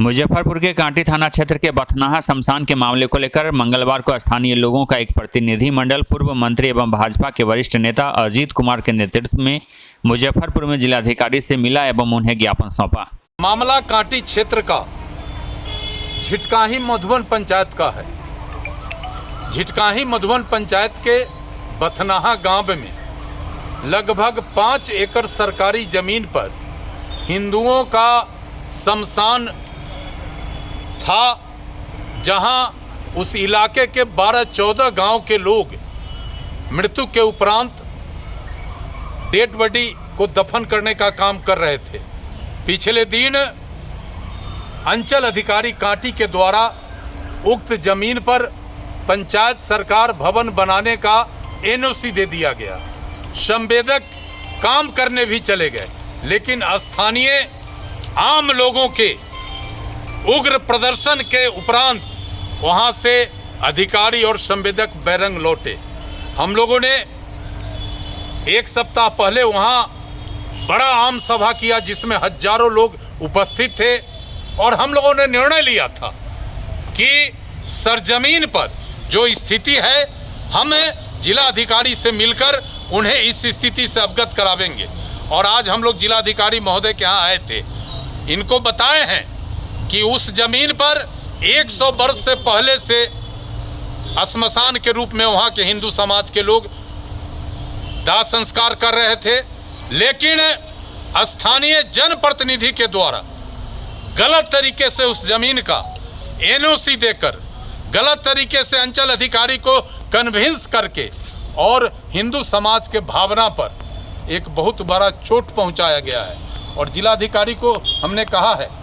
मुजफ्फरपुर के कांटी थाना क्षेत्र के बथनाहा शमशान के मामले को लेकर मंगलवार को स्थानीय लोगों का एक प्रतिनिधि मंडल पूर्व मंत्री एवं भाजपा के वरिष्ठ नेता अजीत कुमार के नेतृत्व में मुजफ्फरपुर में जिलाधिकारी से मिला एवं उन्हें ज्ञापन सौंपा। मामला कांटी क्षेत्र का झिटकाही मधुबन पंचायत का है। झिटकाही मधुबन पंचायत के बथनाहा गांव में लगभग 5 एकड़ सरकारी जमीन पर हिंदुओं का शमशान था, जहां उस इलाके के 12-14 गांव के लोग मृत्यु के उपरांत डेड बॉडी को दफन करने का काम कर रहे थे। पिछले दिन अंचल अधिकारी कांटी के द्वारा उक्त जमीन पर पंचायत सरकार भवन बनाने का एनओसी दे दिया गया। संवेदक काम करने भी चले गए, लेकिन स्थानीय आम लोगों के उग्र प्रदर्शन के उपरांत वहां से अधिकारी और संवेदक बैरंग लौटे। हम लोगों ने एक सप्ताह पहले वहां बड़ा आम सभा किया, जिसमें हजारों लोग उपस्थित थे, और हम लोगों ने निर्णय लिया था कि सरजमीन पर जो स्थिति है, हम जिला अधिकारी से मिलकर उन्हें इस स्थिति से अवगत करावेंगे। और आज हम लोग जिलाधिकारी महोदय के यहाँ आए थे, इनको बताए हैं कि उस जमीन पर 100 वर्ष से पहले से श्मशान के रूप में वहाँ के हिंदू समाज के लोग दाह संस्कार कर रहे थे, लेकिन स्थानीय जनप्रतिनिधि के द्वारा गलत तरीके से उस जमीन का एनओसी देकर, गलत तरीके से अंचल अधिकारी को कन्विंस करके और हिंदू समाज के भावना पर एक बहुत बड़ा चोट पहुंचाया गया है। और जिलाधिकारी को हमने कहा है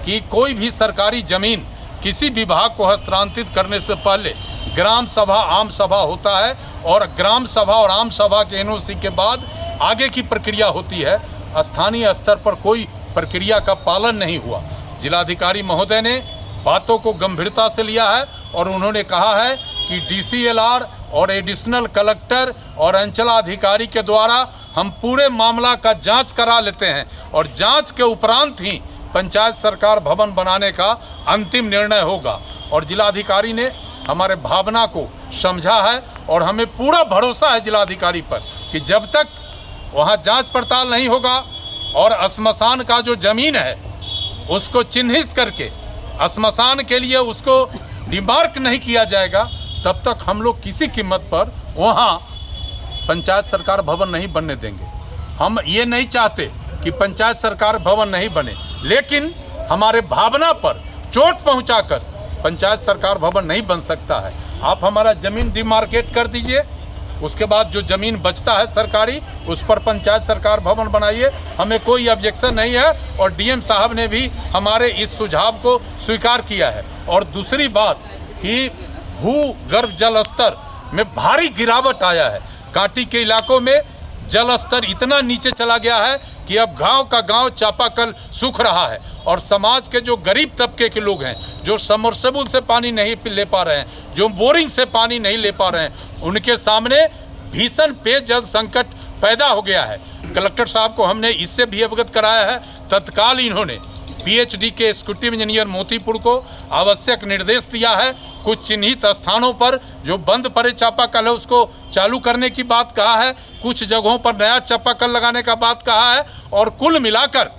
कि कोई भी सरकारी जमीन किसी विभाग को हस्तांतरित करने से पहले ग्राम सभा आम सभा होता है, और ग्राम सभा और आम सभा के एनओसी के बाद आगे की प्रक्रिया होती है। स्थानीय स्तर पर कोई प्रक्रिया का पालन नहीं हुआ। जिलाधिकारी महोदय ने बातों को गंभीरता से लिया है और उन्होंने कहा है कि डीसीएलआर और एडिशनल कलेक्टर और अंचलाधिकारी के द्वारा हम पूरे मामला का जांच करा लेते हैं, और जांच के उपरांत ही पंचायत सरकार भवन बनाने का अंतिम निर्णय होगा। और जिलाधिकारी ने हमारे भावना को समझा है, और हमें पूरा भरोसा है जिलाधिकारी पर कि जब तक वहां जांच पड़ताल नहीं होगा और श्मशान का जो जमीन है उसको चिन्हित करके श्मशान के लिए उसको डिमार्क नहीं किया जाएगा, तब तक हम लोग किसी कीमत पर वहां पंचायत सरकार भवन नहीं बनने देंगे। हम ये नहीं चाहते कि पंचायत सरकार भवन नहीं बने, लेकिन हमारे भावना पर चोट पहुंचाकर पंचायत सरकार भवन नहीं बन सकता है। आप हमारा जमीन डिमार्केट कर दीजिए, उसके बाद जो जमीन बचता है सरकारी, उस पर पंचायत सरकार भवन बनाइए, हमें कोई ऑब्जेक्शन नहीं है। और डीएम साहब ने भी हमारे इस सुझाव को स्वीकार किया है। और दूसरी बात कि भूगर्भ जल स्तर में भारी गिरावट आया है। कांटी के इलाकों में जल स्तर इतना नीचे चला गया है कि अब गांव का गांव चापाकल सूख रहा है, और समाज के जो गरीब तबके के लोग हैं, जो सबमर्सिबल से पानी नहीं ले पा रहे हैं, जो बोरिंग से पानी नहीं ले पा रहे हैं, उनके सामने भीषण पेयजल संकट पैदा हो गया है। कलेक्टर साहब को हमने इससे भी अवगत कराया है। तत्काल इन्होंने पीएचडी के एग्जीक्यूटिव इंजीनियर मोतीपुर को आवश्यक निर्देश दिया है। कुछ चिन्हित स्थानों पर जो बंद पड़े चापाकल है उसको चालू करने की बात कहा है, कुछ जगहों पर नया चापाकल लगाने का बात कहा है। और कुल मिलाकर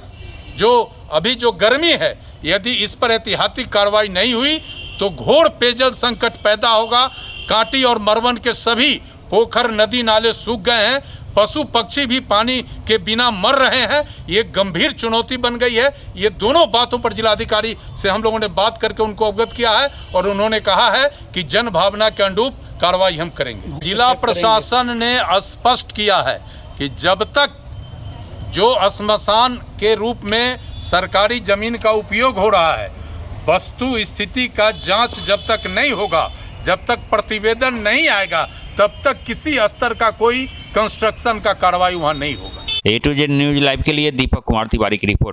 जो अभी जो गर्मी है, यदि इस पर एहतियाती कार्रवाई नहीं हुई तो घोर पेयजल संकट पैदा होगा। कांटी और मरवन के सभी पोखर नदी नाले सूख गए हैं, पशु पक्षी भी पानी के बिना मर रहे हैं। ये गंभीर चुनौती बन गई है। ये दोनों बातों पर जिलाधिकारी से हम लोगों ने बात करके उनको अवगत किया है, और उन्होंने कहा है कि जन भावना के अनुरूप कार्रवाई हम करेंगे। जिला प्रशासन ने स्पष्ट किया है कि जब तक जो श्मशान के रूप में सरकारी जमीन का उपयोग हो रहा है, वस्तु स्थिति का जांच जब तक नहीं होगा, जब तक प्रतिवेदन नहीं आएगा, तब तक किसी स्तर का कोई कंस्ट्रक्शन का कार्रवाई वहां नहीं होगा। A to Z news live के लिए दीपक कुमार तिवारी की रिपोर्ट।